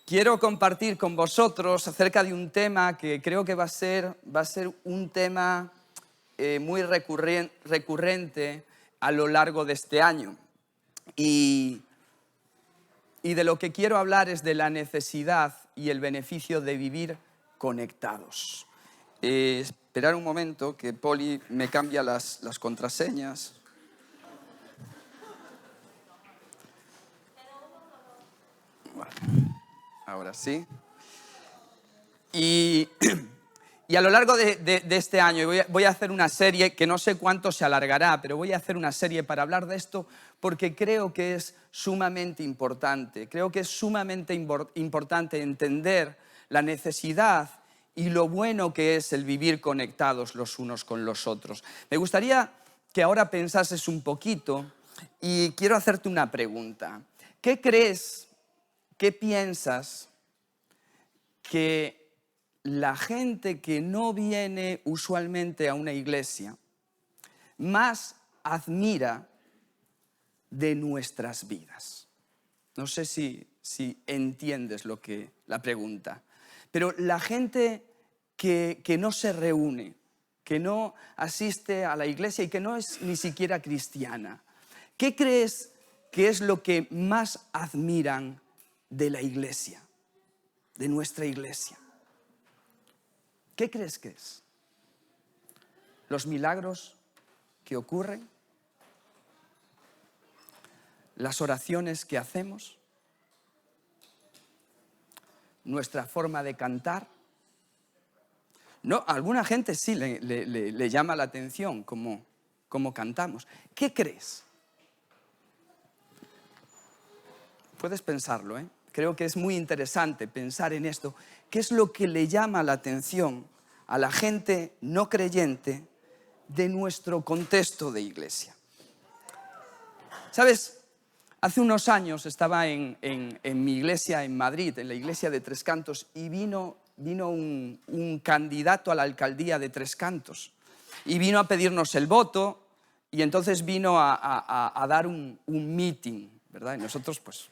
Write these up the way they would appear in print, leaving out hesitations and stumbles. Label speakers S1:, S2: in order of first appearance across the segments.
S1: Quiero compartir con vosotros acerca de un tema que creo que va a ser un tema muy recurrente a lo largo de este año. Y de lo que quiero hablar es de la necesidad y el beneficio de vivir conectados. Esperar un momento que Poli me cambia las contraseñas. Bueno, ahora sí. Y a lo largo de este año voy a hacer una serie que no sé cuánto se alargará, pero voy a hacer una serie para hablar de esto porque creo que es sumamente importante. Creo que es sumamente importante entender la necesidad y lo bueno que es el vivir conectados los unos con los otros. Me gustaría que ahora pensases un poquito y quiero hacerte una pregunta. ¿Qué crees, qué piensas que la gente que no viene usualmente a una iglesia más admira de nuestras vidas? No sé si entiendes la pregunta, pero la gente que no se reúne, que no asiste a la iglesia y que no es ni siquiera cristiana, ¿qué crees que es lo que más admiran de la iglesia, de nuestra iglesia? ¿Qué crees que es? ¿Los milagros que ocurren? ¿Las oraciones que hacemos? ¿Nuestra forma de cantar? No, a alguna gente sí le llama la atención cómo cantamos. ¿Qué crees? Puedes pensarlo, ¿eh? Creo que es muy interesante pensar en esto. ¿Qué es lo que le llama la atención a la gente no creyente de nuestro contexto de iglesia? ¿Sabes? Hace unos años estaba en mi iglesia en Madrid, en la iglesia de Tres Cantos, y vino un candidato a la alcaldía de Tres Cantos. Y vino a pedirnos el voto, y entonces vino a dar un meeting, ¿verdad? Y nosotros, pues,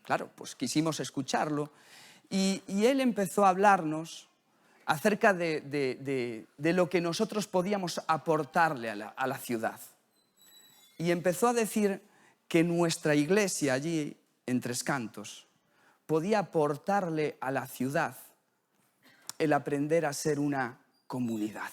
S1: claro, pues quisimos escucharlo. Y él empezó a hablarnos acerca de lo que nosotros podíamos aportarle a la ciudad. Y empezó a decir que nuestra iglesia allí en Tres Cantos podía aportarle a la ciudad el aprender a ser una comunidad.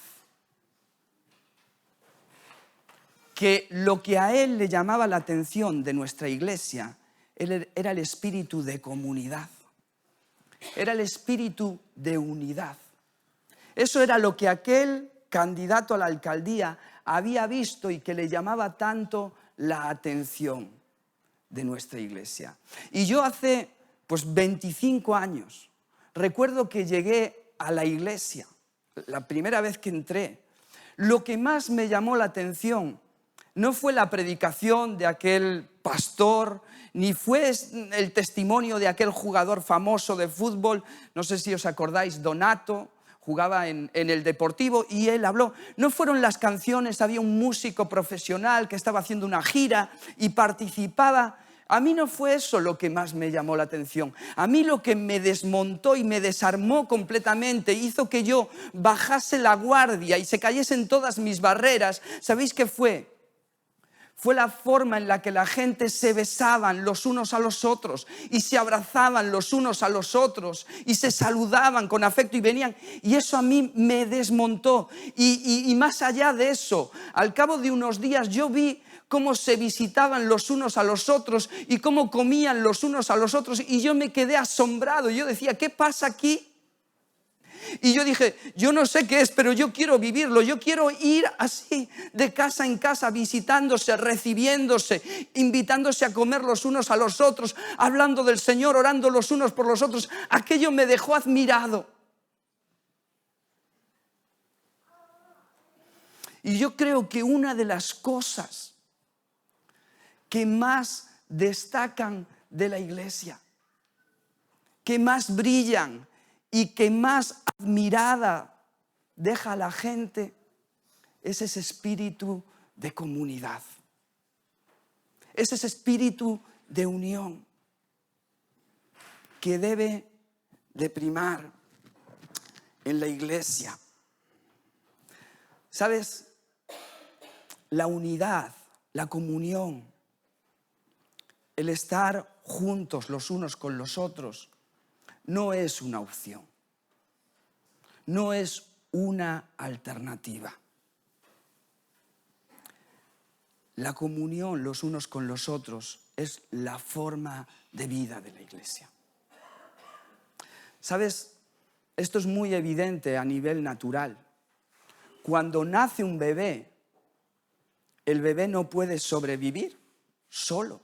S1: Que lo que a él le llamaba la atención de nuestra iglesia era el espíritu de comunidad. Era el espíritu de unidad. Eso era lo que aquel candidato a la alcaldía había visto y que le llamaba tanto la atención de nuestra iglesia. Y yo hace 25 años recuerdo que llegué a la iglesia, la primera vez que entré. Lo que más me llamó la atención no fue la predicación de aquel pastor, ni fue el testimonio de aquel jugador famoso de fútbol, no sé si os acordáis, Donato, jugaba en el Deportivo y él habló. No fueron las canciones, había un músico profesional que estaba haciendo una gira y participaba. A mí no fue eso lo que más me llamó la atención. A mí lo que me desmontó y me desarmó completamente, hizo que yo bajase la guardia y se cayesen todas mis barreras. ¿Sabéis qué fue? Fue la forma en la que la gente se besaban los unos a los otros y se abrazaban los unos a los otros y se saludaban con afecto y venían. Y eso a mí me desmontó. Y más allá de eso, al cabo de unos días yo vi cómo se visitaban los unos a los otros y cómo comían los unos a los otros. Y yo me quedé asombrado. Yo decía, ¿qué pasa aquí? Y yo dije, yo no sé qué es, pero yo quiero vivirlo. Yo quiero ir así, de casa en casa, visitándose, recibiéndose, invitándose a comer los unos a los otros, hablando del Señor, orando los unos por los otros. Aquello me dejó admirado. Y yo creo que una de las cosas que más destacan de la iglesia, que más brillan y que más admirada deja a la gente, es ese espíritu de comunidad. Es ese espíritu de unión que debe de primar en la iglesia. ¿Sabes? La unidad, la comunión, el estar juntos los unos con los otros, no es una opción, no es una alternativa. La comunión los unos con los otros es la forma de vida de la iglesia. ¿Sabes? Esto es muy evidente a nivel natural. Cuando nace un bebé, el bebé no puede sobrevivir solo.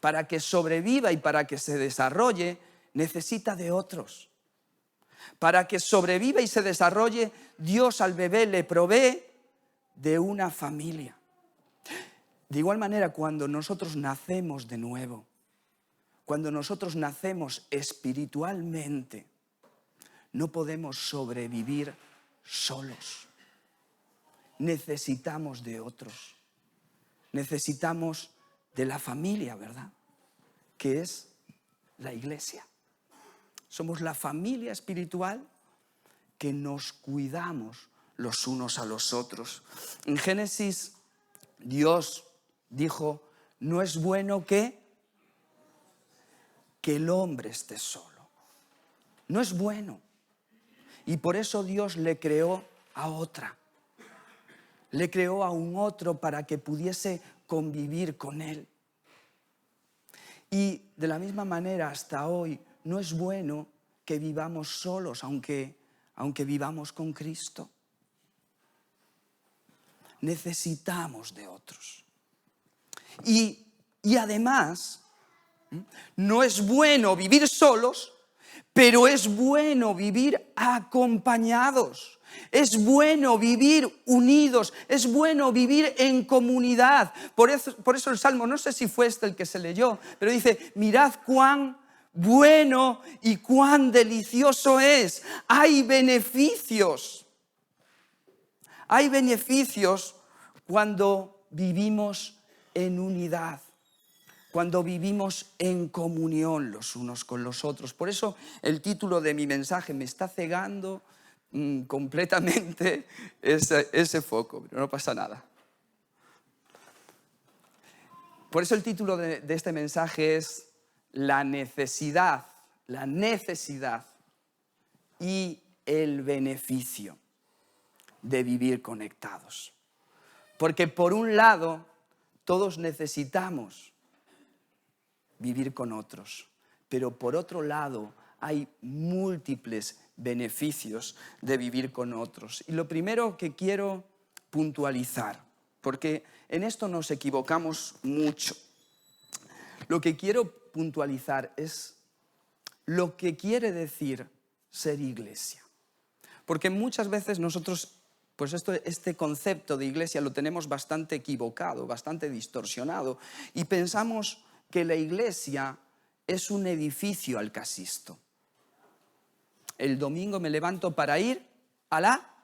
S1: Para que sobreviva y para que se desarrolle, necesita de otros. Para que sobreviva y se desarrolle, Dios al bebé le provee de una familia. De igual manera, cuando nosotros nacemos de nuevo, cuando nosotros nacemos espiritualmente, no podemos sobrevivir solos. Necesitamos de otros. Necesitamos de la familia, ¿verdad? Que es la iglesia. Somos la familia espiritual que nos cuidamos los unos a los otros. En Génesis, Dios dijo, no es bueno que el hombre esté solo. No es bueno. Y por eso Dios le creó a otra. Le creó a un otro para que pudiese convivir con él. Y de la misma manera hasta hoy no es bueno que vivamos solos, aunque vivamos con Cristo. Necesitamos de otros. Y además, no es bueno vivir solos, pero es bueno vivir acompañados. Es bueno vivir unidos, es bueno vivir en comunidad. Por eso el Salmo, no sé si fue este el que se leyó, pero dice, mirad cuán bueno y cuán delicioso es. Hay beneficios cuando vivimos en unidad, cuando vivimos en comunión los unos con los otros. Por eso el título de mi mensaje me está cegando completamente ese foco, pero no pasa nada. Por eso el título de este mensaje es la necesidad y el beneficio de vivir conectados. Porque por un lado, todos necesitamos vivir con otros, pero por otro lado, hay múltiples beneficios de vivir con otros. Y lo primero que quiero puntualizar, porque en esto nos equivocamos mucho, lo que quiero puntualizar es lo que quiere decir ser iglesia. Porque muchas veces nosotros, pues este concepto de iglesia lo tenemos bastante equivocado, bastante distorsionado, y pensamos que la iglesia es un edificio al que asisto. El domingo me levanto para ir a la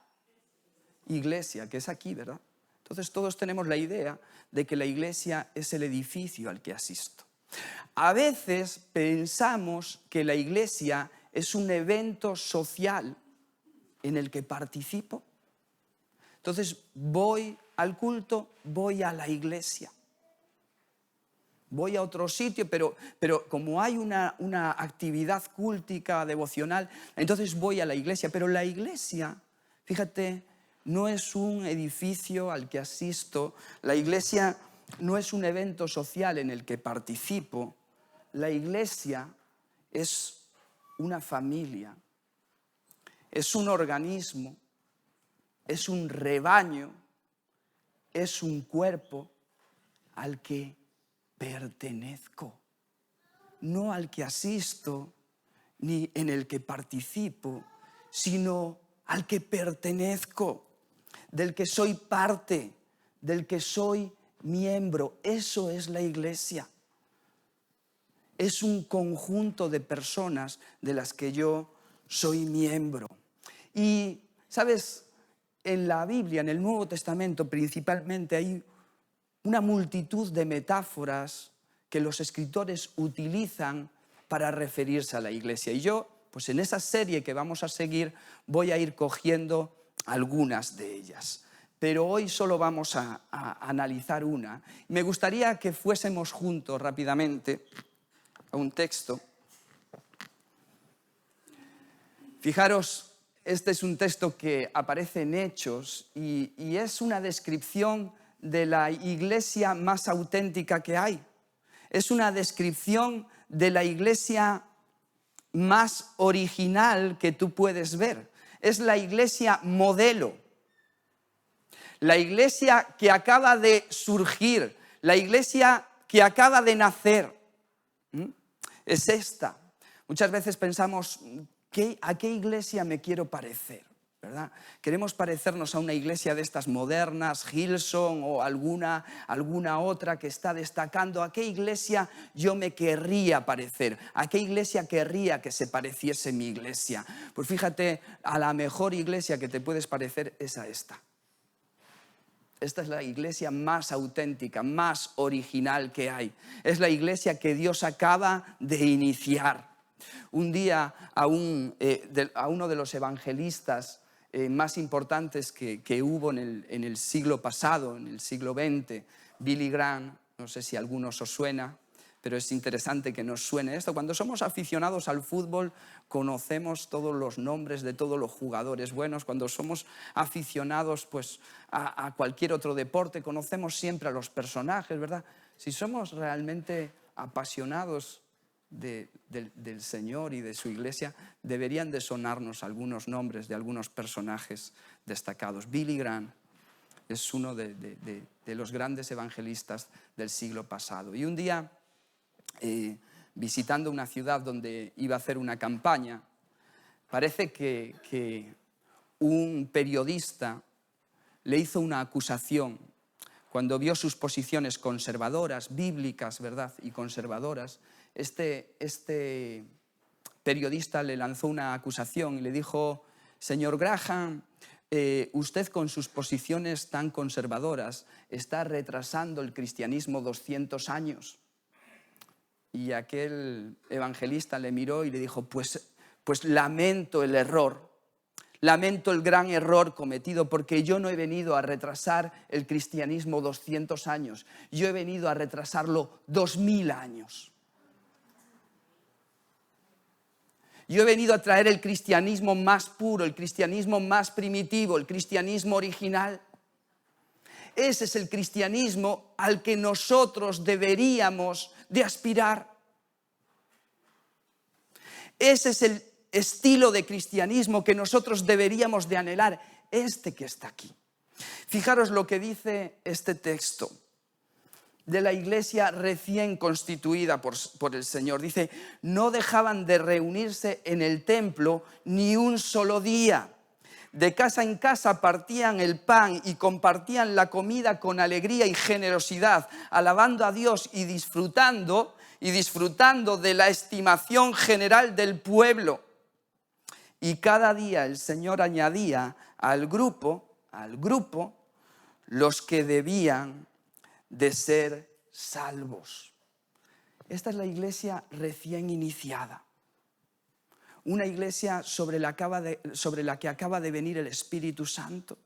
S1: iglesia, que es aquí, ¿verdad? Entonces todos tenemos la idea de que la iglesia es el edificio al que asisto. A veces pensamos que la iglesia es un evento social en el que participo. Entonces voy al culto, voy a la iglesia. Voy a otro sitio, pero como hay una actividad cúltica, devocional, entonces voy a la iglesia. Pero la iglesia, fíjate, no es un edificio al que asisto. La iglesia no es un evento social en el que participo. La iglesia es una familia, es un organismo, es un rebaño, es un cuerpo al que pertenezco, no al que asisto ni en el que participo, sino al que pertenezco, del que soy parte, del que soy miembro. Eso es la iglesia. Es un conjunto de personas de las que yo soy miembro. Y, ¿sabes? En la Biblia, en el Nuevo Testamento principalmente, hay una multitud de metáforas que los escritores utilizan para referirse a la iglesia. Y yo, pues en esa serie que vamos a seguir, voy a ir cogiendo algunas de ellas. Pero hoy solo vamos a analizar una. Me gustaría que fuésemos juntos rápidamente a un texto. Fijaros, este es un texto que aparece en Hechos y es una descripción de la iglesia más auténtica que hay. Es una descripción de la iglesia más original que tú puedes ver. Es la iglesia modelo. La iglesia que acaba de surgir, la iglesia que acaba de nacer. Es esta. Muchas veces pensamos, ¿a qué iglesia me quiero parecer? ¿Verdad? Queremos parecernos a una iglesia de estas modernas, Hillsong o alguna otra que está destacando. ¿A qué iglesia yo me querría parecer? ¿A qué iglesia querría que se pareciese mi iglesia? Pues fíjate, a la mejor iglesia que te puedes parecer es a esta. Esta es la iglesia más auténtica, más original que hay. Es la iglesia que Dios acaba de iniciar. Un día a uno de los evangelistas más importantes que hubo en el siglo pasado, en el siglo XX, Billy Graham, no sé si a algunos os suena, pero es interesante que nos suene esto. Cuando somos aficionados al fútbol, conocemos todos los nombres de todos los jugadores buenos. Cuando somos aficionados pues, a cualquier otro deporte, conocemos siempre a los personajes, ¿verdad? Si somos realmente apasionados del Señor y de su iglesia, deberían de sonarnos algunos nombres de algunos personajes destacados. Billy Graham es uno de los grandes evangelistas del siglo pasado. Y un día, visitando una ciudad donde iba a hacer una campaña, parece que un periodista le hizo una acusación cuando vio sus posiciones conservadoras, bíblicas, ¿verdad? Y conservadoras. Este periodista le lanzó una acusación y le dijo: señor Graham, usted con sus posiciones tan conservadoras está retrasando el cristianismo 200 años. Y aquel evangelista le miró y le dijo: pues lamento el error, lamento el gran error cometido, porque yo no he venido a retrasar el cristianismo 200 años, yo he venido a retrasarlo 2000 años. Yo he venido a traer el cristianismo más puro, el cristianismo más primitivo, el cristianismo original. Ese es el cristianismo al que nosotros deberíamos de aspirar. Ese es el estilo de cristianismo que nosotros deberíamos de anhelar, este que está aquí. Fijaros lo que dice este texto de la iglesia recién constituida por el Señor. Dice: no dejaban de reunirse en el templo ni un solo día. De casa en casa partían el pan y compartían la comida con alegría y generosidad, alabando a Dios y disfrutando de la estimación general del pueblo. Y cada día el Señor añadía al grupo los que debían de ser salvos. Esta es la iglesia recién iniciada. Una iglesia sobre la que acaba de venir el Espíritu Santo.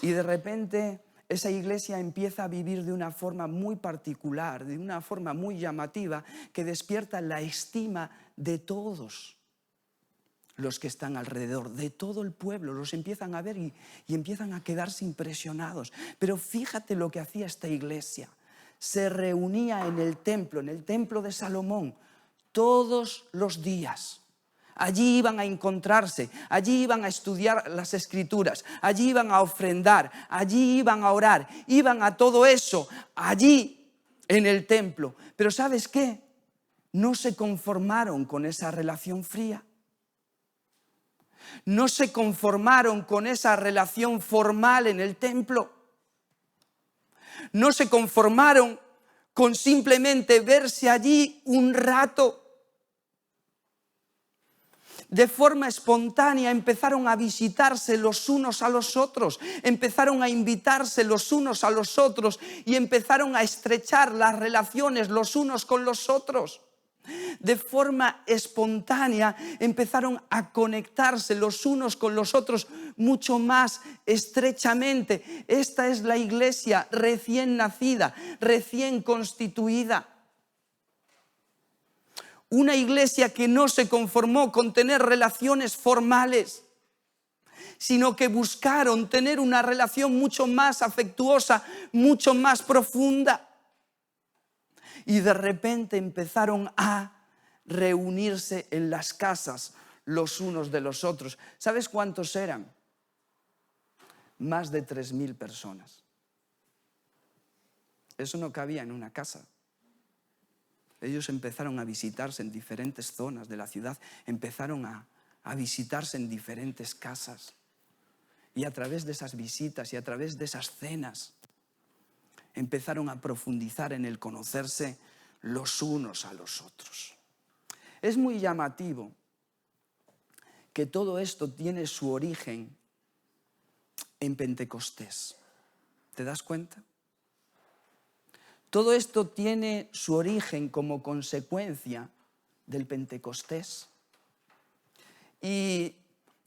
S1: Y de repente esa iglesia empieza a vivir de una forma muy particular, de una forma muy llamativa, que despierta la estima de todos los que están alrededor, de todo el pueblo. Los empiezan a ver y empiezan a quedarse impresionados. Pero fíjate lo que hacía esta iglesia. Se reunía en el templo de Salomón, todos los días. Allí iban a encontrarse, allí iban a estudiar las Escrituras, allí iban a ofrendar, allí iban a orar, iban a todo eso, allí en el templo. Pero ¿sabes qué? No se conformaron con esa relación fría. No se conformaron con esa relación formal en el templo. No se conformaron con simplemente verse allí un rato. De forma espontánea empezaron a visitarse los unos a los otros, empezaron a invitarse los unos a los otros y empezaron a estrechar las relaciones los unos con los otros. De forma espontánea empezaron a conectarse los unos con los otros mucho más estrechamente. Esta es la iglesia recién nacida, recién constituida. Una iglesia que no se conformó con tener relaciones formales, sino que buscaron tener una relación mucho más afectuosa, mucho más profunda. Y de repente empezaron a reunirse en las casas los unos de los otros. ¿Sabes cuántos eran? Más de 3.000 personas. Eso no cabía en una casa. Ellos empezaron a visitarse en diferentes zonas de la ciudad, empezaron a visitarse en diferentes casas. Y a través de esas visitas y a través de esas cenas, empezaron a profundizar en el conocerse los unos a los otros. Es muy llamativo que todo esto tiene su origen en Pentecostés. ¿Te das cuenta? Todo esto tiene su origen como consecuencia del Pentecostés. Y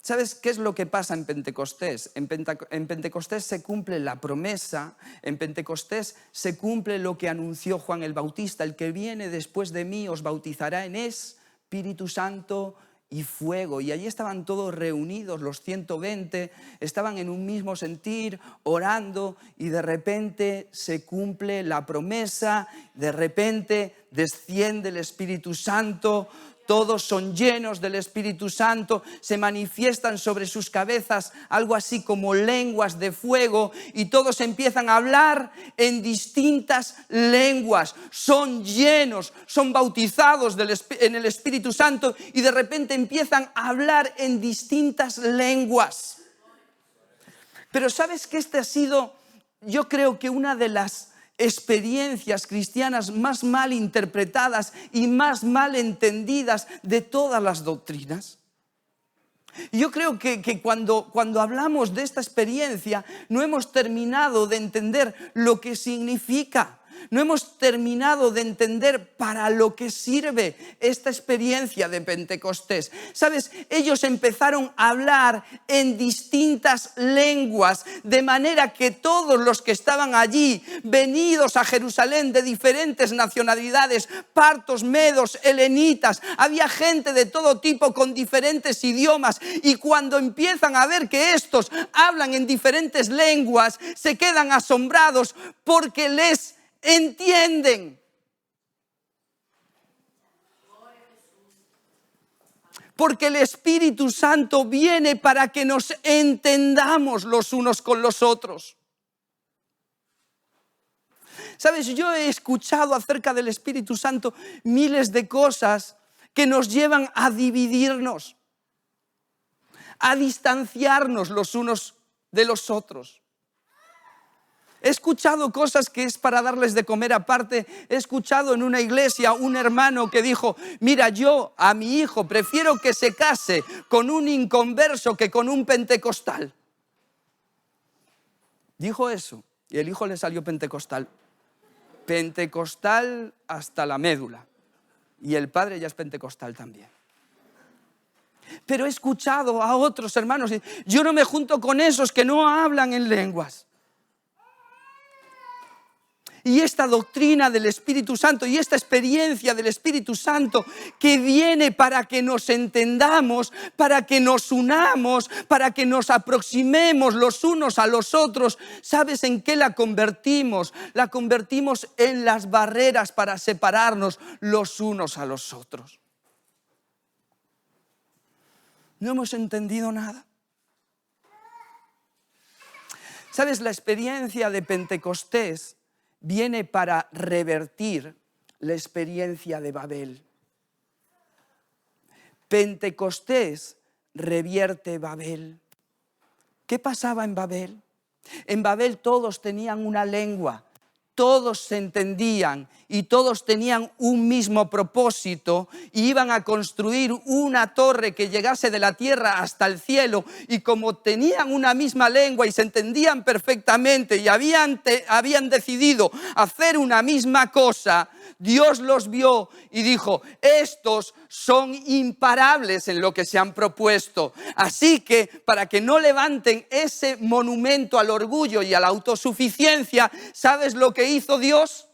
S1: ¿sabes qué es lo que pasa en Pentecostés? En Pentecostés se cumple la promesa, en Pentecostés se cumple lo que anunció Juan el Bautista: el que viene después de mí os bautizará en Espíritu Santo y fuego. Y allí estaban todos reunidos, los 120, estaban en un mismo sentir, orando, y de repente se cumple la promesa, de repente desciende el Espíritu Santo. Todos son llenos del Espíritu Santo, se manifiestan sobre sus cabezas algo así como lenguas de fuego, y todos empiezan a hablar en distintas lenguas. Son llenos, son bautizados en el Espíritu Santo, y de repente empiezan a hablar en distintas lenguas. Pero ¿sabes que este ha sido, yo creo que una de las experiencias cristianas más mal interpretadas y más mal entendidas de todas las doctrinas? Yo creo que cuando hablamos de esta experiencia no hemos terminado de entender lo que significa. No hemos terminado de entender para lo que sirve esta experiencia de Pentecostés. ¿Sabes? Ellos empezaron a hablar en distintas lenguas, de manera que todos los que estaban allí, venidos a Jerusalén de diferentes nacionalidades, partos, medos, helenitas, había gente de todo tipo con diferentes idiomas, y cuando empiezan a ver que estos hablan en diferentes lenguas, se quedan asombrados porque les entienden. Porque el Espíritu Santo viene para que nos entendamos los unos con los otros. ¿Sabes? Yo he escuchado acerca del Espíritu Santo miles de cosas que nos llevan a dividirnos, a distanciarnos los unos de los otros. He escuchado cosas que es para darles de comer aparte. He escuchado en una iglesia un hermano que dijo: mira, yo a mi hijo prefiero que se case con un inconverso que con un pentecostal. Dijo eso y el hijo le salió pentecostal. Pentecostal hasta la médula. Y el padre ya es pentecostal también. Pero he escuchado a otros hermanos: yo no me junto con esos que no hablan en lenguas. Y esta doctrina del Espíritu Santo y esta experiencia del Espíritu Santo que viene para que nos entendamos, para que nos unamos, para que nos aproximemos los unos a los otros, ¿sabes en qué la convertimos? La convertimos en las barreras para separarnos los unos a los otros. No hemos entendido nada. ¿Sabes? La experiencia de Pentecostés viene para revertir la experiencia de Babel. Pentecostés revierte Babel. ¿Qué pasaba en Babel? En Babel todos tenían una lengua, todos se entendían y todos tenían un mismo propósito, y iban a construir una torre que llegase de la tierra hasta el cielo, y como tenían una misma lengua y se entendían perfectamente y habían decidido hacer una misma cosa, Dios los vio y dijo, estos son imparables en lo que se han propuesto. Así que para que no levanten ese monumento al orgullo y a la autosuficiencia, ¿sabes lo que hizo Dios?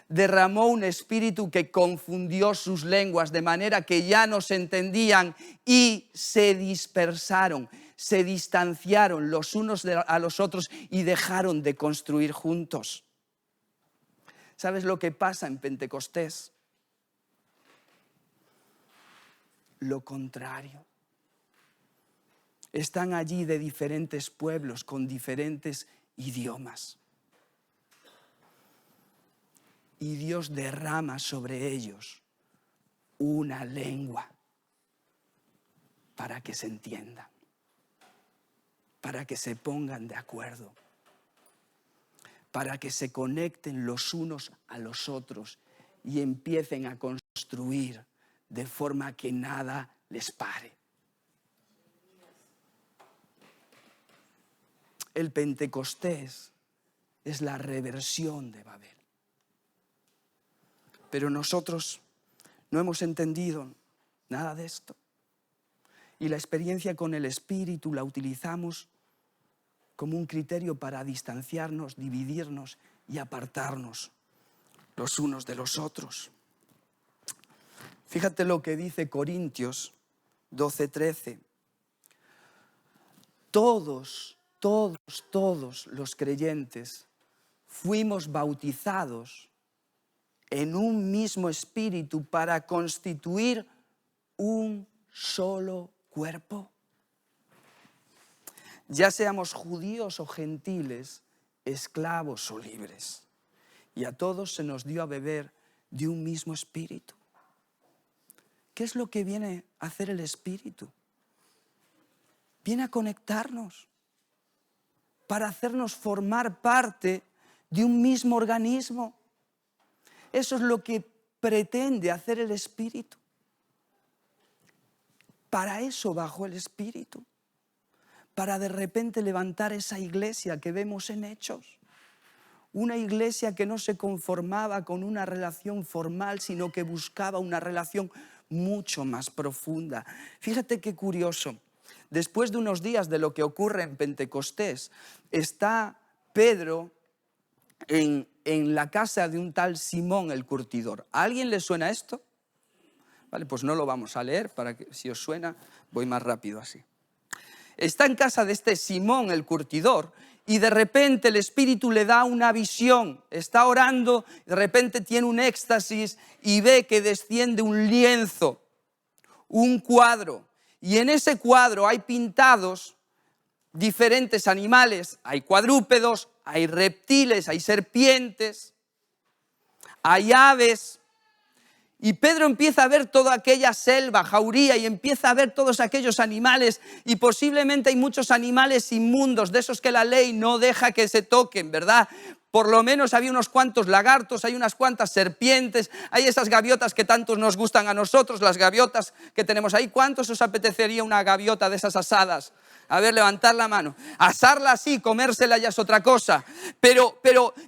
S1: Derramó un espíritu que confundió sus lenguas de manera que ya no se entendían y se dispersaron, se distanciaron los unos a los otros y dejaron de construir juntos. ¿Sabes lo que pasa en Pentecostés? Lo contrario. Están allí de diferentes pueblos con diferentes idiomas. Y Dios derrama sobre ellos una lengua para que se entiendan, para que se pongan de acuerdo, para que se conecten los unos a los otros y empiecen a construir de forma que nada les pare. El Pentecostés es la reversión de Babel. Pero nosotros no hemos entendido nada de esto. Y la experiencia con el Espíritu la utilizamos como un criterio para distanciarnos, dividirnos y apartarnos los unos de los otros. Fíjate lo que dice Corintios 12:13. Todos los creyentes fuimos bautizados en un mismo espíritu para constituir un solo cuerpo. Ya seamos judíos o gentiles, esclavos o libres. Y a todos se nos dio a beber de un mismo espíritu. ¿Qué es lo que viene a hacer el espíritu? Viene a conectarnos para hacernos formar parte de un mismo organismo. Eso es lo que pretende hacer el Espíritu. Para eso bajó el Espíritu. Para de repente levantar esa iglesia que vemos en Hechos. Una iglesia que no se conformaba con una relación formal, sino que buscaba una relación mucho más profunda. Fíjate qué curioso. Después de unos días de lo que ocurre en Pentecostés, está Pedro en la casa de un tal Simón el curtidor. ¿A alguien le suena esto? Vale, pues no lo vamos a leer, para que si os suena voy más rápido así. Está en casa de este Simón el curtidor y de repente el Espíritu le da una visión. Está orando, de repente tiene un éxtasis y ve que desciende un lienzo, un cuadro. Y en ese cuadro hay pintados diferentes animales. Hay cuadrúpedos, hay reptiles, hay serpientes, hay aves. Y Pedro empieza a ver toda aquella selva, jauría, y empieza a ver todos aquellos animales. Y posiblemente hay muchos animales inmundos, de esos que la ley no deja que se toquen, ¿verdad? Por lo menos había unos cuantos lagartos, hay unas cuantas serpientes, hay esas gaviotas que tantos nos gustan a nosotros, las gaviotas que tenemos ahí. ¿Cuántos os apetecería una gaviota de esas asadas? A ver, levantad la mano. Asarla así, comérsela ya es otra cosa. Pero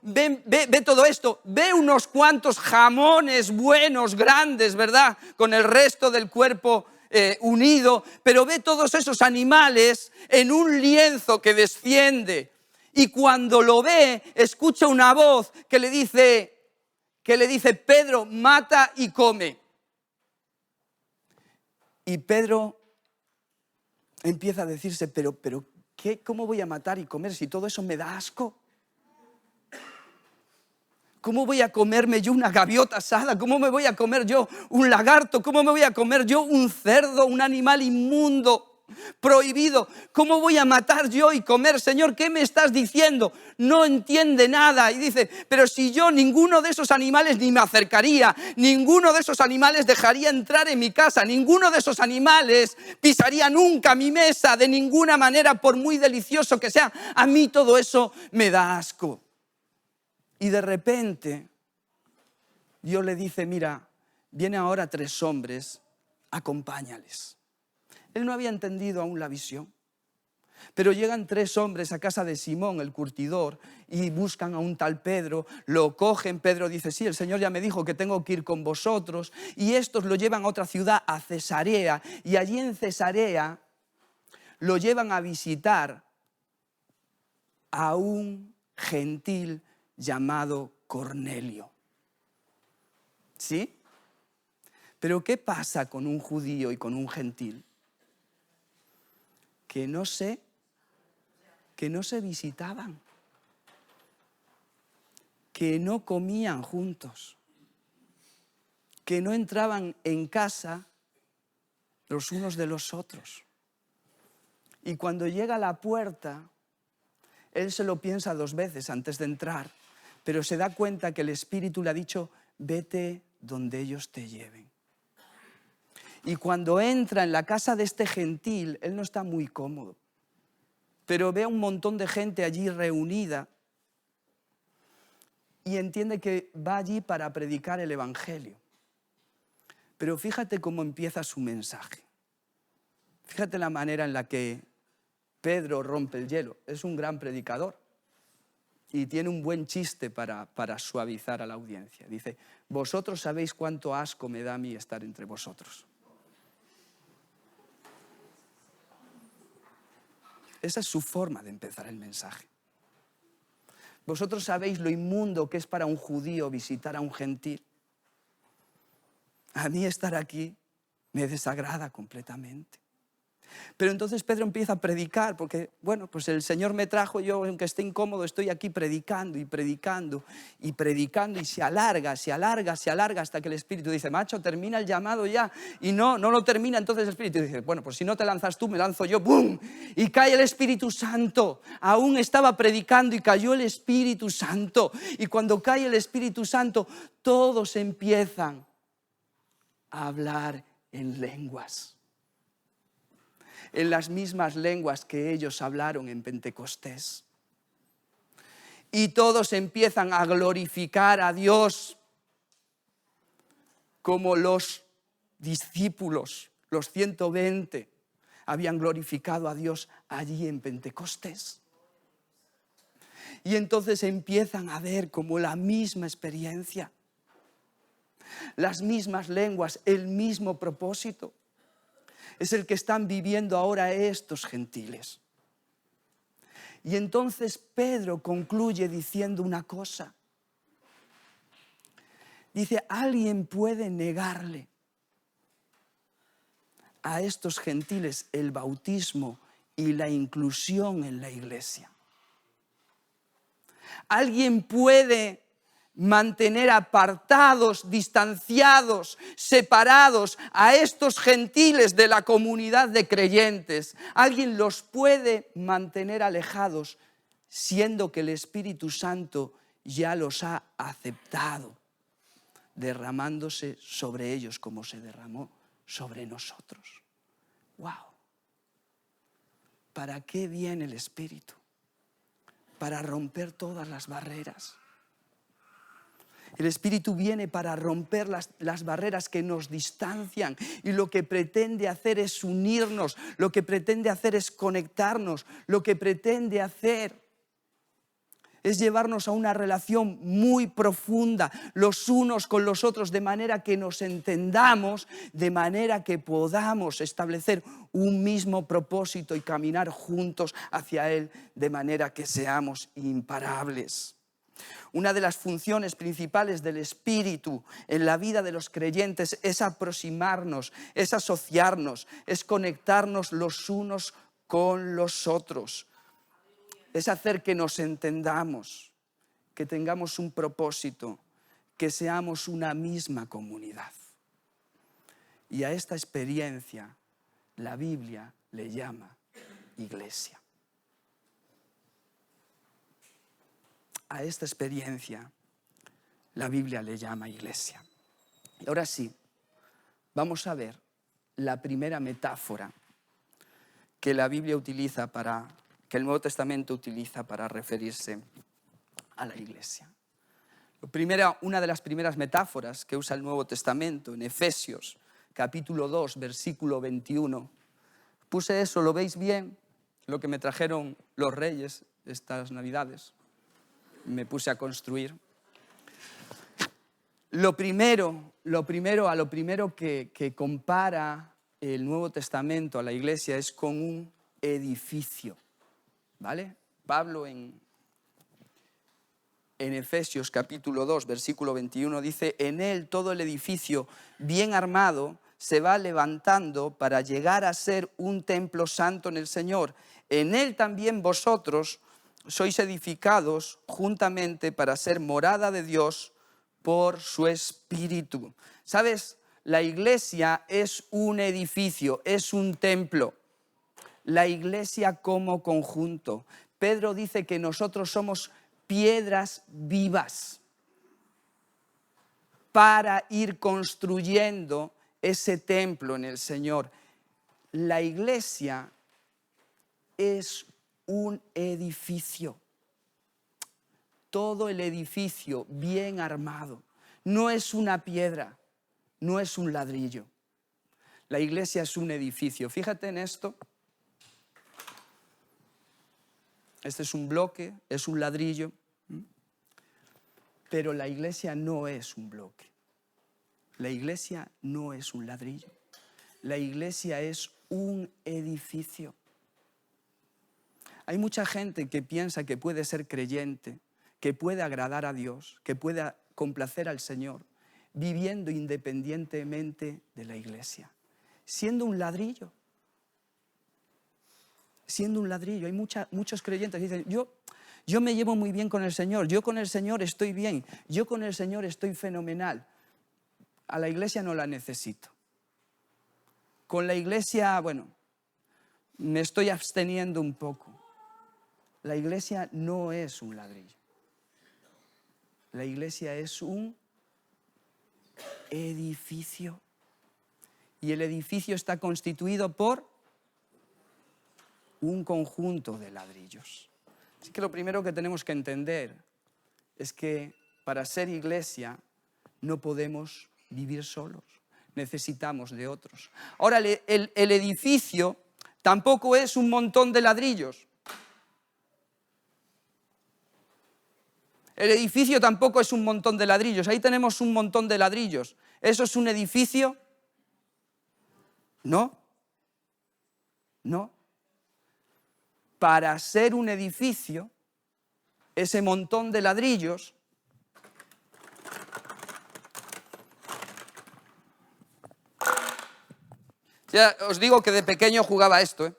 S1: ve todo esto. Ve unos cuantos jamones buenos, grandes, ¿verdad? Con el resto del cuerpo unido. Pero ve todos esos animales en un lienzo que desciende. Y cuando lo ve, escucha una voz que le dice, Pedro, mata y come. Y Pedro empieza a decirse, pero ¿qué? ¿Cómo voy a matar y comer si todo eso me da asco? ¿Cómo voy a comerme yo una gaviota asada? ¿Cómo me voy a comer yo un lagarto? ¿Cómo me voy a comer yo un cerdo, un animal inmundo, prohibido? ¿Cómo voy a matar yo y comer? Señor, ¿qué me estás diciendo? No entiende nada. Y dice, pero si yo ninguno de esos animales ni me acercaría, ninguno de esos animales dejaría entrar en mi casa, ninguno de esos animales pisaría nunca mi mesa de ninguna manera, por muy delicioso que sea. A mí todo eso me da asco. Y de repente Dios le dice, mira, vienen ahora 3 hombres, acompáñales. Él no había entendido aún la visión. Pero llegan 3 hombres a casa de Simón, el curtidor, y buscan a un tal Pedro, lo cogen. Pedro dice, sí, el Señor ya me dijo que tengo que ir con vosotros. Y estos lo llevan a otra ciudad, a Cesarea, y allí en Cesarea lo llevan a visitar a un gentil llamado Cornelio. ¿Sí? Pero ¿qué pasa con un judío y con un gentil? Que no se visitaban, que no comían juntos, que no entraban en casa los unos de los otros. Y cuando llega a la puerta, él se lo piensa 2 veces antes de entrar, pero se da cuenta que el Espíritu le ha dicho, vete donde ellos te lleven. Y cuando entra en la casa de este gentil, él no está muy cómodo, pero ve a un montón de gente allí reunida y entiende que va allí para predicar el Evangelio. Pero fíjate cómo empieza su mensaje. Fíjate la manera en la que Pedro rompe el hielo. Es un gran predicador y tiene un buen chiste para suavizar a la audiencia. Dice, vosotros sabéis cuánto asco me da a mí estar entre vosotros. Esa es su forma de empezar el mensaje. Vosotros sabéis lo inmundo que es para un judío visitar a un gentil. A mí estar aquí me desagrada completamente. Pero entonces Pedro empieza a predicar porque, bueno, pues el Señor me trajo, yo aunque esté incómodo estoy aquí predicando y predicando y predicando y se alarga hasta que el Espíritu dice, macho, termina el llamado ya. Y no lo termina, entonces el Espíritu dice, bueno, pues si no te lanzas tú, me lanzo yo, ¡bum! Y cae el Espíritu Santo. Aún estaba predicando y cayó el Espíritu Santo. Y cuando cae el Espíritu Santo, todos empiezan a hablar en lenguas. En las mismas lenguas que ellos hablaron en Pentecostés. Y todos empiezan a glorificar a Dios como los discípulos, los 120, habían glorificado a Dios allí en Pentecostés. Y entonces empiezan a ver como la misma experiencia, las mismas lenguas, el mismo propósito. Es el que están viviendo ahora estos gentiles. Y entonces Pedro concluye diciendo una cosa. Dice, ¿alguien puede negarle a estos gentiles el bautismo y la inclusión en la iglesia? ¿Alguien puede mantener apartados, distanciados, separados a estos gentiles de la comunidad de creyentes? ¿Alguien los puede mantener alejados siendo que el Espíritu Santo ya los ha aceptado, derramándose sobre ellos como se derramó sobre nosotros? ¡Wow! ¿Para qué viene el Espíritu? Para romper todas las barreras. El Espíritu viene para romper las barreras que nos distancian y lo que pretende hacer es unirnos, lo que pretende hacer es conectarnos, lo que pretende hacer es llevarnos a una relación muy profunda los unos con los otros, de manera que nos entendamos, de manera que podamos establecer un mismo propósito y caminar juntos hacia él, de manera que seamos imparables. Una de las funciones principales del Espíritu en la vida de los creyentes es aproximarnos, es asociarnos, es conectarnos los unos con los otros. Es hacer que nos entendamos, que tengamos un propósito, que seamos una misma comunidad. Y a esta experiencia la Biblia le llama iglesia. A esta experiencia la Biblia le llama iglesia. Y ahora sí, vamos a ver la primera metáfora que la Biblia utiliza que el Nuevo Testamento utiliza para referirse a la iglesia. Una de las primeras metáforas que usa el Nuevo Testamento en Efesios, capítulo 2, versículo 21. Puse eso, ¿lo veis bien? lo que me trajeron los Reyes estas Navidades. Me puse a construir. Lo primero que compara el Nuevo Testamento a la iglesia es con un edificio, ¿vale? Pablo en Efesios capítulo 2, versículo 21 dice: en él todo el edificio bien armado se va levantando para llegar a ser un templo santo en el Señor. En él también vosotros sois edificados juntamente para ser morada de Dios por su Espíritu. ¿Sabes? La iglesia es un edificio, es un templo. La iglesia como conjunto. Pedro dice que nosotros somos piedras vivas para ir construyendo ese templo en el Señor. La iglesia es un edificio. Todo el edificio bien armado. No es una piedra, no es un ladrillo. La iglesia es un edificio. Fíjate en esto. Este es un bloque, es un ladrillo. Pero la iglesia no es un bloque. La iglesia no es un ladrillo. La iglesia es un edificio. Hay mucha gente que piensa que puede ser creyente, que puede agradar a Dios, que pueda complacer al Señor, viviendo independientemente de la iglesia, siendo un ladrillo. Siendo un ladrillo. Hay muchos creyentes que dicen: yo me llevo muy bien con el Señor, yo con el Señor estoy bien, yo con el Señor estoy fenomenal. A la iglesia no la necesito. Con la iglesia, bueno, me estoy absteniendo un poco. La iglesia no es un ladrillo. La iglesia es un edificio. Y el edificio está constituido por un conjunto de ladrillos. Así que lo primero que tenemos que entender es que para ser iglesia no podemos vivir solos. Necesitamos de otros. Ahora, el edificio tampoco es un montón de ladrillos. El edificio tampoco es un montón de ladrillos. Ahí tenemos un montón de ladrillos. ¿Eso es un edificio? No. No. Para ser un edificio, ese montón de ladrillos ya os digo que de pequeño jugaba esto, ¿eh?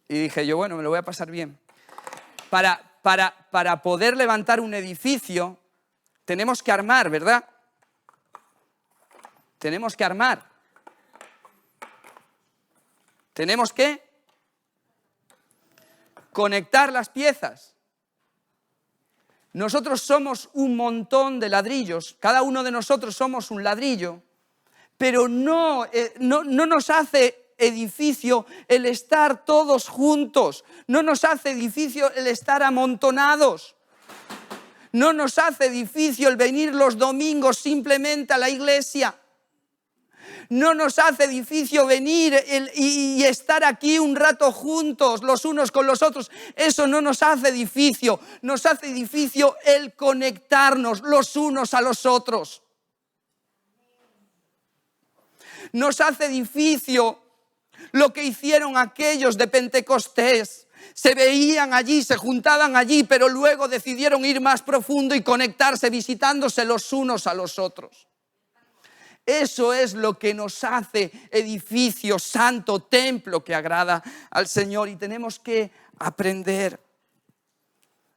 S1: Y dije yo, bueno, me lo voy a pasar bien. Para poder levantar un edificio tenemos que armar, ¿verdad? Tenemos que armar. Tenemos que conectar las piezas. Nosotros somos un montón de ladrillos, cada uno de nosotros somos un ladrillo, pero no nos hace edificio el estar todos juntos, no nos hace edificio el estar amontonados, no nos hace edificio el venir los domingos simplemente a la iglesia. No nos hace edificio venir y estar aquí un rato juntos los unos con los otros. Eso no nos hace edificio. Nos hace edificio el conectarnos los unos a los otros. Nos hace edificio lo que hicieron aquellos de Pentecostés. Se veían allí, se juntaban allí, pero luego decidieron ir más profundo y conectarse, visitándose los unos a los otros. Eso es lo que nos hace edificio, santo, templo que agrada al Señor. Y tenemos que aprender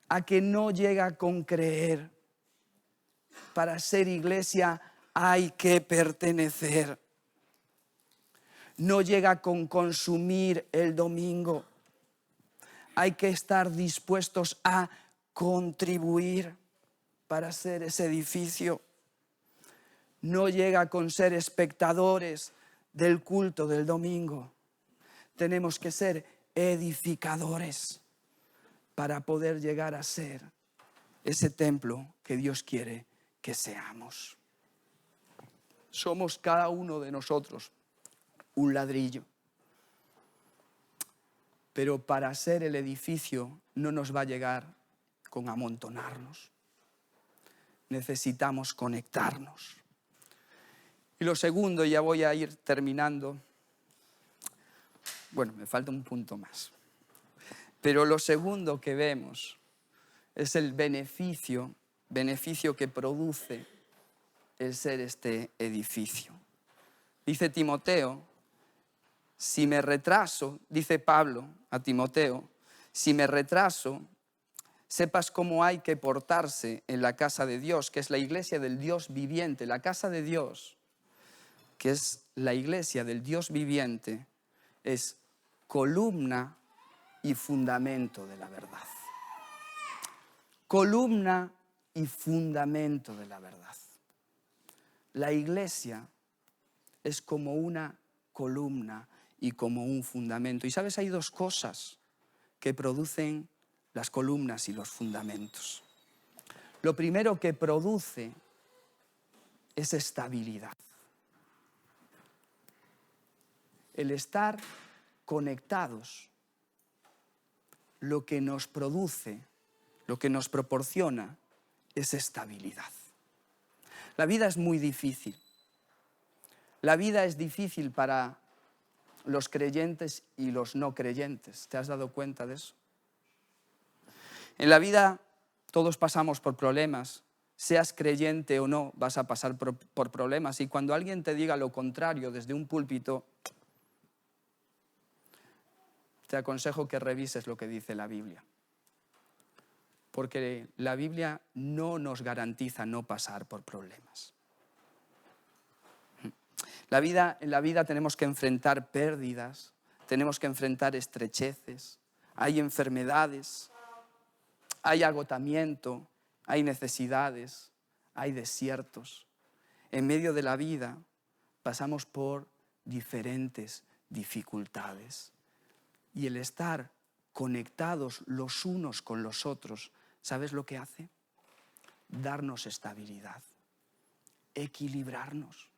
S1: a que no llega con creer. Para ser iglesia hay que pertenecer. No llega con consumir el domingo. Hay que estar dispuestos a contribuir para ser ese edificio. No llega con ser espectadores del culto del domingo. Tenemos que ser edificadores para poder llegar a ser ese templo que Dios quiere que seamos. Somos cada uno de nosotros un ladrillo. Pero para ser el edificio no nos va a llegar con amontonarnos. Necesitamos conectarnos. Y lo segundo, ya voy a ir terminando. Bueno, me falta un punto más. Pero lo segundo que vemos es el beneficio que produce el ser este edificio. Dice Timoteo, si me retraso, dice Pablo a Timoteo, si me retraso, sepas cómo hay que portarse en la casa de Dios, que es la iglesia del Dios viviente. La casa de Dios, que es la iglesia del Dios viviente, es columna y fundamento de la verdad. Columna y fundamento de la verdad. La iglesia es como una columna y como un fundamento. Y sabes, hay dos cosas que producen las columnas y los fundamentos. Lo primero que produce es estabilidad. El estar conectados, lo que nos produce, lo que nos proporciona es estabilidad. La vida es muy difícil. La vida es difícil para los creyentes y los no creyentes. ¿Te has dado cuenta de eso? En la vida todos pasamos por problemas. Seas creyente o no, vas a pasar por problemas. Y cuando alguien te diga lo contrario desde un púlpito, te aconsejo que revises lo que dice la Biblia. Porque la Biblia no nos garantiza no pasar por problemas. En la vida tenemos que enfrentar pérdidas, tenemos que enfrentar estrecheces, hay enfermedades, hay agotamiento, hay necesidades, hay desiertos. En medio de la vida pasamos por diferentes dificultades. Y el estar conectados los unos con los otros, ¿sabes lo que hace? Darnos estabilidad, equilibrarnos.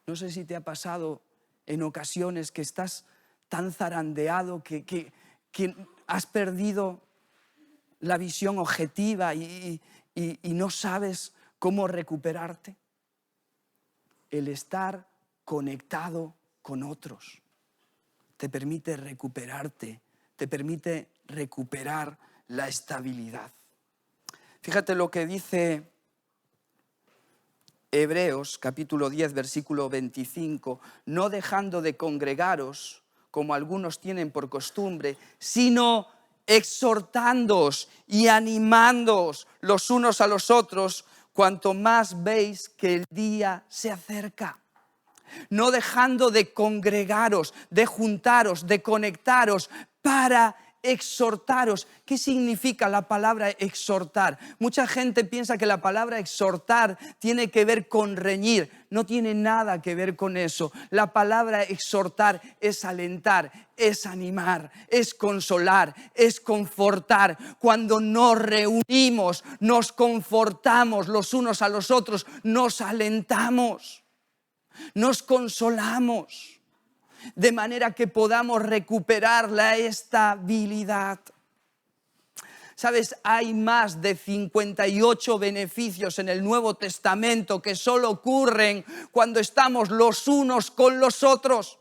S1: No sé si te ha pasado en ocasiones que estás tan zarandeado que has perdido la visión objetiva y no sabes cómo recuperarte. El estar conectado con otros te permite recuperarte, te permite recuperar la estabilidad. Fíjate lo que dice Hebreos, capítulo 10, versículo 25, no dejando de congregaros, como algunos tienen por costumbre, sino exhortándoos y animándoos los unos a los otros, cuanto más veis que el día se acerca. No dejando de congregaros, de juntaros, de conectaros para exhortaros. ¿Qué significa la palabra exhortar? Mucha gente piensa que la palabra exhortar tiene que ver con reñir. No tiene nada que ver con eso. La palabra exhortar es alentar, es animar, es consolar, es confortar. Cuando nos reunimos, nos confortamos los unos a los otros, nos alentamos, nos consolamos, de manera que podamos recuperar la estabilidad. ¿Sabes? Hay más de 58 beneficios en el Nuevo Testamento que solo ocurren cuando estamos los unos con los otros.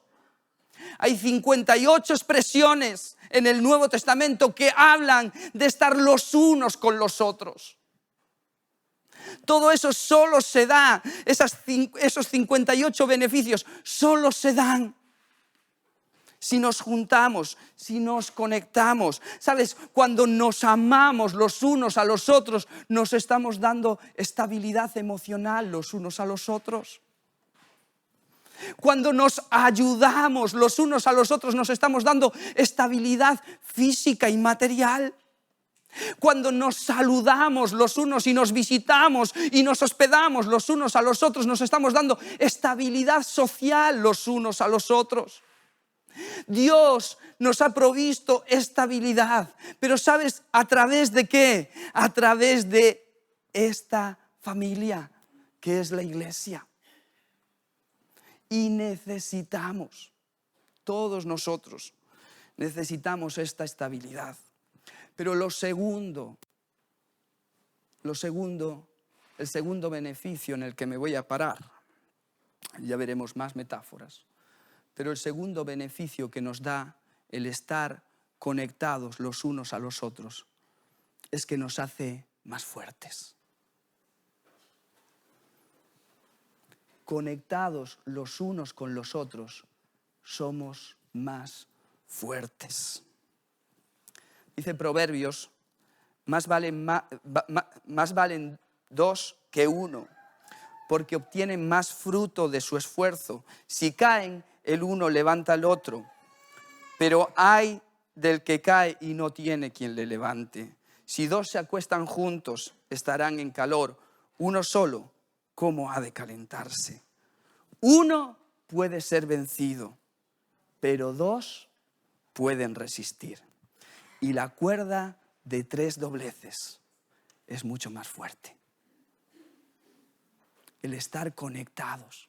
S1: Hay 58 expresiones en el Nuevo Testamento que hablan de estar los unos con los otros. Todo eso solo se da, esos 58 beneficios solo se dan si nos juntamos, si nos conectamos. ¿Sabes? Cuando nos amamos los unos a los otros, nos estamos dando estabilidad emocional los unos a los otros. Cuando nos ayudamos los unos a los otros, nos estamos dando estabilidad física y material. Cuando nos saludamos los unos y nos visitamos y nos hospedamos los unos a los otros, nos estamos dando estabilidad social los unos a los otros. Dios nos ha provisto estabilidad, pero ¿sabes a través de qué? A través de esta familia que es la iglesia. Y necesitamos, todos nosotros, Necesitamos esta estabilidad. Pero el segundo beneficio en el que me voy a parar, ya veremos más metáforas, pero el segundo beneficio que nos da el estar conectados los unos a los otros es que nos hace más fuertes. Conectados los unos con los otros, somos más fuertes. Dice Proverbios, más valen dos que uno, porque obtienen más fruto de su esfuerzo. Si caen, el uno levanta al otro, pero ay del que cae y no tiene quien le levante. Si dos se acuestan juntos, estarán en calor. Uno solo, ¿cómo ha de calentarse? Uno puede ser vencido, pero dos pueden resistir. Y la cuerda de 3 dobleces es mucho más fuerte. El estar conectados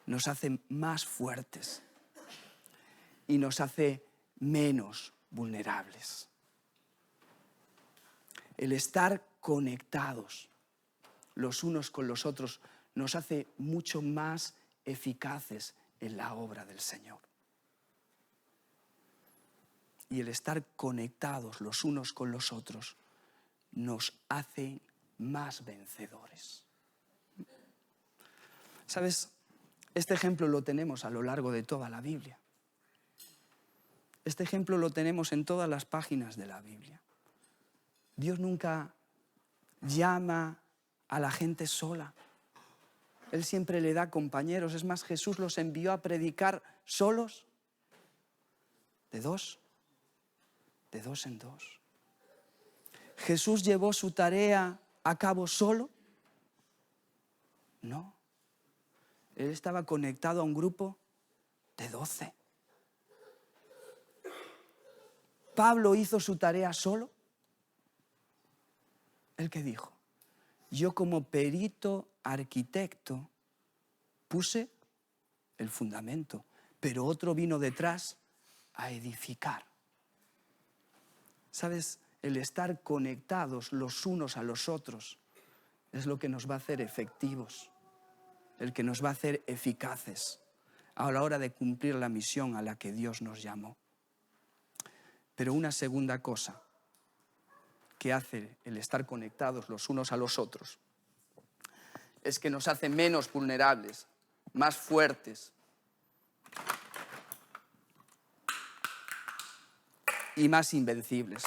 S1: nos hace más fuertes y nos hace menos vulnerables. El estar conectados los unos con los otros nos hace mucho más eficaces en la obra del Señor. Y el estar conectados los unos con los otros nos hace más vencedores. ¿Sabes? Este ejemplo lo tenemos a lo largo de toda la Biblia. Este ejemplo lo tenemos en todas las páginas de la Biblia. Dios nunca llama a la gente sola. Él siempre le da compañeros. Es más, Jesús los envió a predicar solos, de dos en dos. ¿Jesús llevó su tarea a cabo solo? No. Él estaba conectado a un grupo de 12. ¿Pablo hizo su tarea solo? ¿Él qué dijo? Yo como perito arquitecto puse el fundamento, pero otro vino detrás a edificar. ¿Sabes? El estar conectados los unos a los otros es lo que nos va a hacer efectivos, el que nos va a hacer eficaces a la hora de cumplir la misión a la que Dios nos llamó. Pero una segunda cosa que hace el estar conectados los unos a los otros es que nos hace menos vulnerables, más fuertes y más invencibles.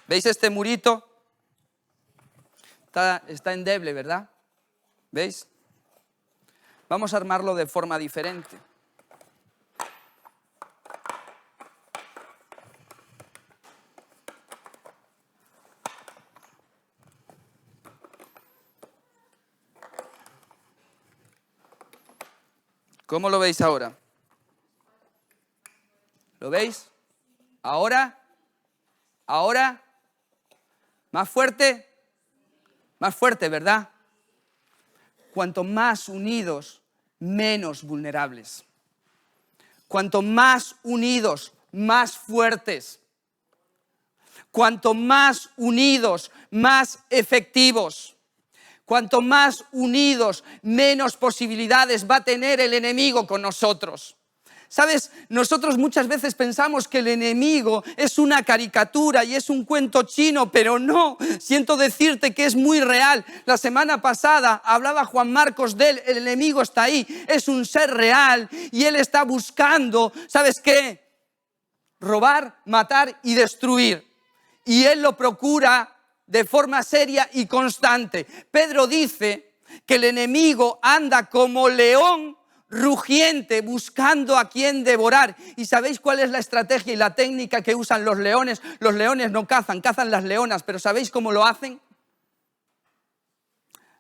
S1: ¿Veis este murito? Está endeble, ¿verdad? ¿Veis? Vamos a armarlo de forma diferente. ¿Cómo lo veis ahora? ¿Lo veis? ¿Ahora? ¿Más fuerte? Más fuerte, ¿verdad? Cuanto más unidos, menos vulnerables. Cuanto más unidos, más fuertes. Cuanto más unidos, más efectivos. Cuanto más unidos, menos posibilidades va a tener el enemigo con nosotros. ¿Sabes? Nosotros muchas veces pensamos que el enemigo es una caricatura y es un cuento chino, pero no. Siento decirte que es muy real. La semana pasada hablaba Juan Marcos de él. El enemigo está ahí. Es un ser real y él está buscando, ¿sabes qué? Robar, matar y destruir. Y él lo procura de forma seria y constante. Pedro dice que el enemigo anda como león rugiente buscando a quien devorar. ¿Y sabéis cuál es la estrategia y la técnica que usan los leones? Los leones no cazan, cazan las leonas, pero ¿sabéis cómo lo hacen?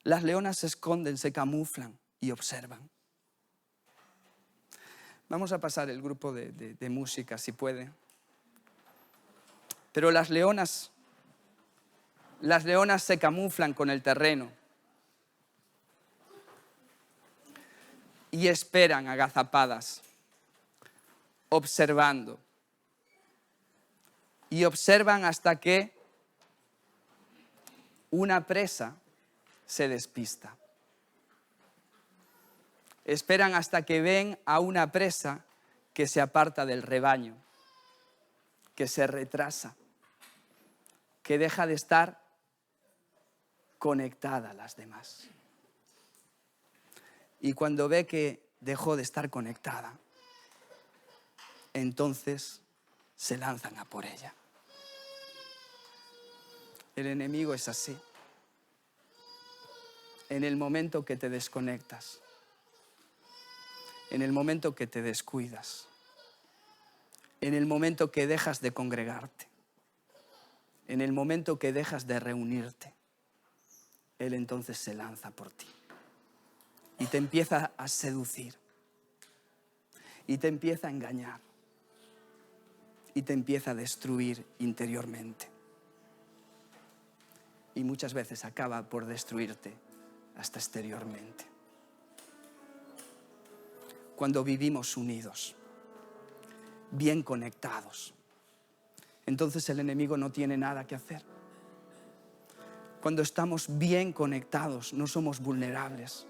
S1: Las leonas se esconden, se camuflan y observan. Vamos a pasar el grupo de música, si puede. Pero las leonas se camuflan con el terreno y esperan agazapadas, observando, y observan hasta que una presa se despista. Esperan hasta que ven a una presa que se aparta del rebaño, que se retrasa, que deja de estar conectada a las demás. Y cuando ve que dejó de estar conectada, entonces se lanzan a por ella. El enemigo es así. En el momento que te desconectas, en el momento que te descuidas, en el momento que dejas de congregarte, en el momento que dejas de reunirte, Él entonces se lanza por ti y te empieza a seducir y te empieza a engañar y te empieza a destruir interiormente. Y muchas veces acaba por destruirte hasta exteriormente. Cuando vivimos unidos, bien conectados, entonces el enemigo no tiene nada que hacer. Cuando estamos bien conectados, no somos vulnerables.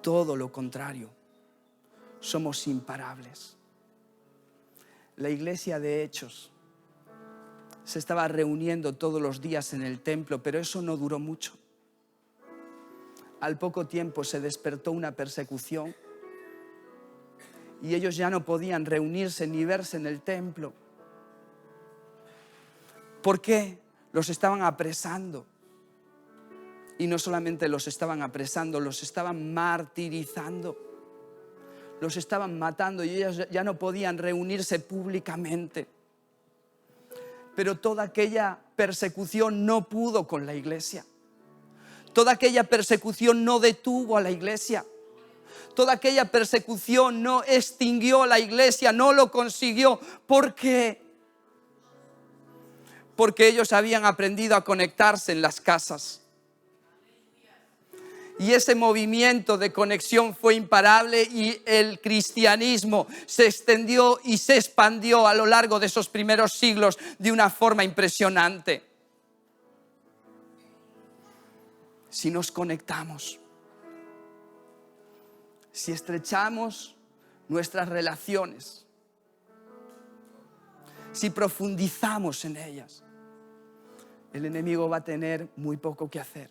S1: Todo lo contrario, somos imparables. La iglesia de Hechos se estaba reuniendo todos los días en el templo, pero eso no duró mucho. Al poco tiempo se despertó una persecución y ellos ya no podían reunirse ni verse en el templo. ¿Por qué? Los estaban apresando. Y no solamente los estaban apresando, los estaban martirizando. Los estaban matando y ellos ya no podían reunirse públicamente. Pero toda aquella persecución no pudo con la iglesia. Toda aquella persecución no detuvo a la iglesia. Toda aquella persecución no extinguió a la iglesia, no lo consiguió. ¿Por qué? Porque ellos habían aprendido a conectarse en las casas. Y ese movimiento de conexión fue imparable y el cristianismo se extendió y se expandió a lo largo de esos primeros siglos de una forma impresionante. Si nos conectamos, si estrechamos nuestras relaciones, si profundizamos en ellas, el enemigo va a tener muy poco que hacer.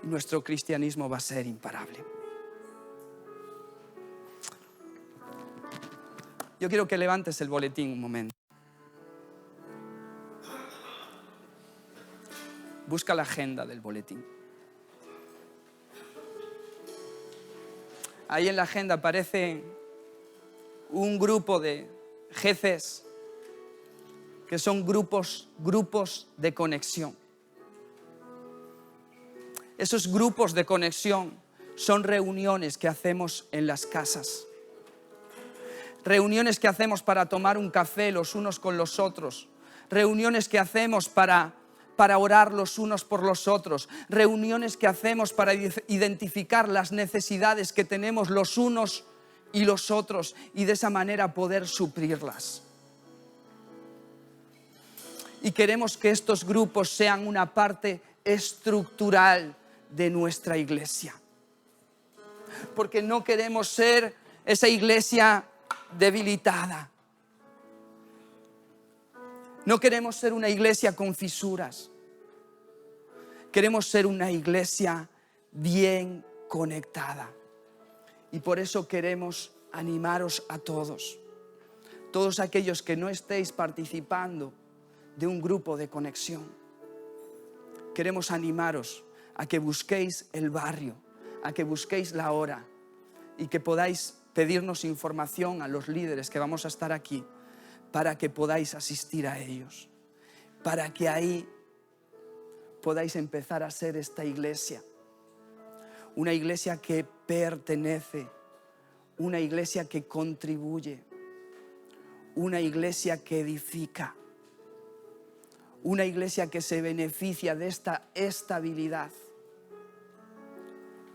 S1: Y nuestro cristianismo va a ser imparable. Yo quiero que levantes el boletín un momento. Busca la agenda del boletín. Ahí en la agenda aparece un grupo de jefes que son grupos de conexión. Esos grupos de conexión son reuniones que hacemos en las casas. Reuniones que hacemos para tomar un café los unos con los otros. Reuniones que hacemos para orar los unos por los otros. Reuniones que hacemos para identificar las necesidades que tenemos los unos y los otros y de esa manera poder suplirlas. Y queremos que estos grupos sean una parte estructural de nuestra iglesia. Porque no queremos ser esa iglesia debilitada. No queremos ser una iglesia con fisuras. Queremos ser una iglesia bien conectada. Y por eso queremos animaros a todos. Todos aquellos que no estéis participando de un grupo de conexión. Queremos animaros a que busquéis el barrio, a que busquéis la hora y que podáis pedirnos información a los líderes que vamos a estar aquí para que podáis asistir a ellos, para que ahí podáis empezar a ser esta iglesia, una iglesia que pertenece, una iglesia que contribuye, una iglesia que edifica, una iglesia que se beneficia de esta estabilidad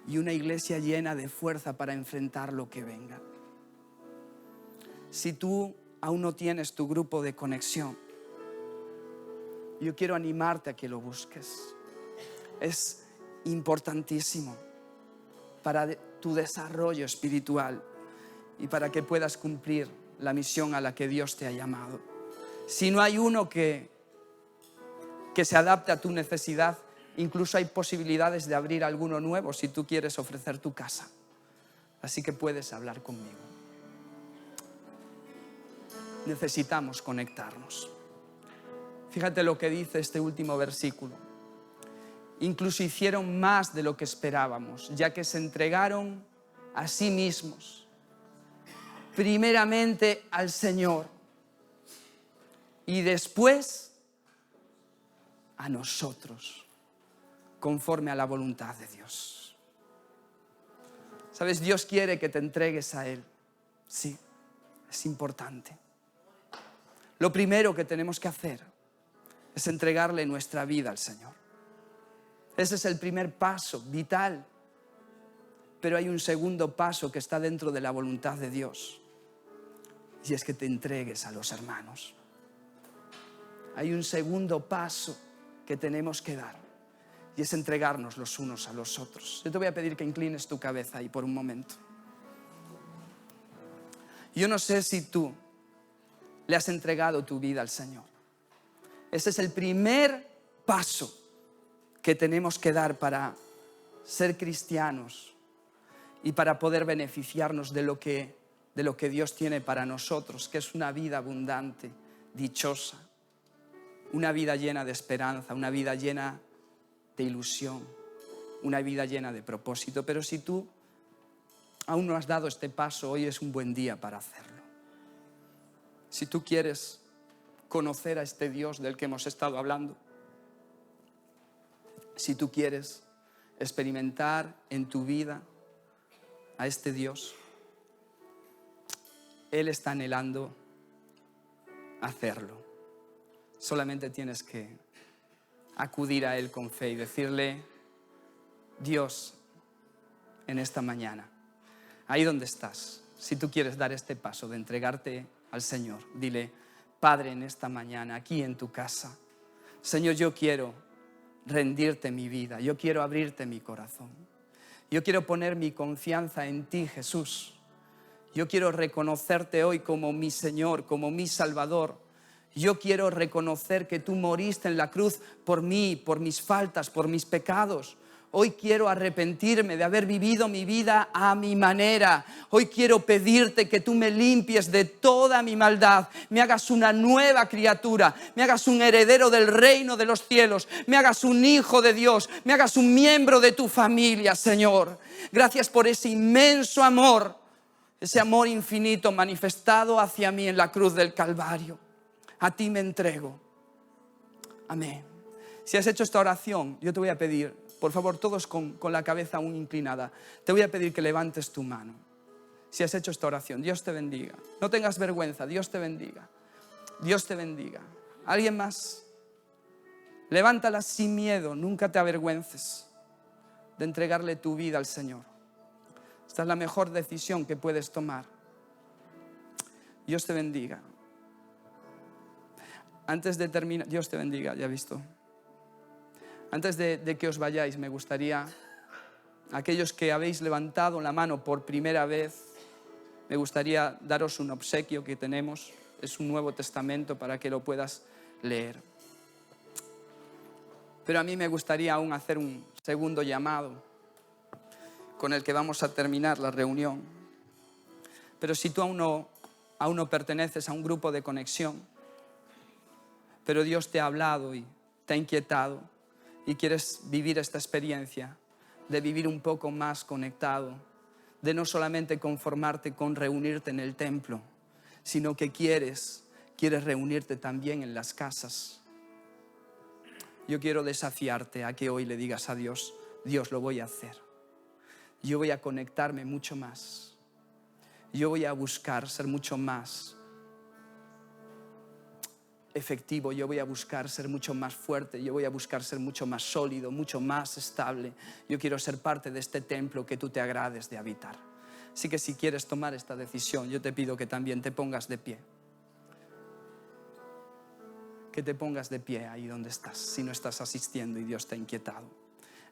S1: y una iglesia llena de fuerza para enfrentar lo que venga. Si tú aún no tienes tu grupo de conexión, yo quiero animarte a que lo busques. Es importantísimo para tu desarrollo espiritual y para que puedas cumplir la misión a la que Dios te ha llamado. Si no hay uno que se adapte a tu necesidad, incluso hay posibilidades de abrir alguno nuevo si tú quieres ofrecer tu casa. Así que puedes hablar conmigo. Necesitamos conectarnos. Fíjate lo que dice este último versículo. Incluso hicieron más de lo que esperábamos, ya que se entregaron a sí mismos, primeramente al Señor y después a nosotros, conforme a la voluntad de Dios. ¿Sabes? Dios quiere que te entregues a Él. Sí, es importante. Lo primero que tenemos que hacer es entregarle nuestra vida al Señor. Ese es el primer paso vital. Pero hay un segundo paso que está dentro de la voluntad de Dios. Y es que te entregues a los hermanos. Hay un segundo paso que tenemos que dar. Y es entregarnos los unos a los otros. Yo te voy a pedir que inclines tu cabeza ahí por un momento. Yo no sé si tú le has entregado tu vida al Señor. Ese es el primer paso que tenemos que dar para ser cristianos y para poder beneficiarnos de lo que Dios tiene para nosotros, que es una vida abundante, dichosa, una vida llena de esperanza, una vida llena de ilusión, una vida llena de propósito. Pero si tú aún no has dado este paso, hoy es un buen día para hacerlo. Si tú quieres conocer a este Dios del que hemos estado hablando, si tú quieres experimentar en tu vida a este Dios, Él está anhelando hacerlo. Solamente tienes que acudir a Él con fe y decirle: Dios, en esta mañana, ahí donde estás, si tú quieres dar este paso de entregarte al Señor, dile: Padre, en esta mañana, aquí en tu casa, Señor, yo quiero rendirte mi vida, yo quiero abrirte mi corazón, yo quiero poner mi confianza en ti, Jesús. Yo quiero reconocerte hoy como mi Señor, como mi Salvador. Yo quiero reconocer que tú moriste en la cruz por mí, por mis faltas, por mis pecados. Hoy quiero arrepentirme de haber vivido mi vida a mi manera. Hoy quiero pedirte que tú me limpies de toda mi maldad, me hagas una nueva criatura, me hagas un heredero del reino de los cielos, me hagas un hijo de Dios, me hagas un miembro de tu familia, Señor. Gracias por ese inmenso amor, ese amor infinito manifestado hacia mí en la cruz del Calvario. A ti me entrego. Amén. Si has hecho esta oración, yo te voy a pedir, por favor, todos con la cabeza aún inclinada, te voy a pedir que levantes tu mano. Si has hecho esta oración, Dios te bendiga. No tengas vergüenza, Dios te bendiga. Dios te bendiga. ¿Alguien más? Levántala sin miedo, nunca te avergüences de entregarle tu vida al Señor. Esta es la mejor decisión que puedes tomar. Dios te bendiga. Antes de terminar, Dios te bendiga, ya he visto. Antes de que os vayáis, me gustaría, aquellos que habéis levantado la mano por primera vez, me gustaría daros un obsequio que tenemos. Es un Nuevo Testamento para que lo puedas leer. Pero a mí me gustaría aún hacer un segundo llamado con el que vamos a terminar la reunión. Pero si tú aún no perteneces a un grupo de conexión, pero Dios te ha hablado y te ha inquietado y quieres vivir esta experiencia de vivir un poco más conectado, de no solamente conformarte con reunirte en el templo, sino que quieres reunirte también en las casas. Yo quiero desafiarte a que hoy le digas a Dios: Dios, lo voy a hacer. Yo voy a conectarme mucho más. Yo voy a buscar ser mucho más efectivo, yo voy a buscar ser mucho más fuerte, yo voy a buscar ser mucho más sólido, mucho más estable. Yo quiero ser parte de este templo que tú te agrades de habitar. Así que si quieres tomar esta decisión, yo te pido que también te pongas de pie. que te pongas de pie ahí donde estás, si no estás asistiendo y Dios te ha inquietado.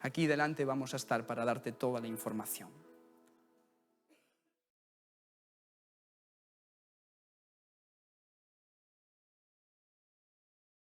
S1: Aquí delante vamos a estar para darte toda la información.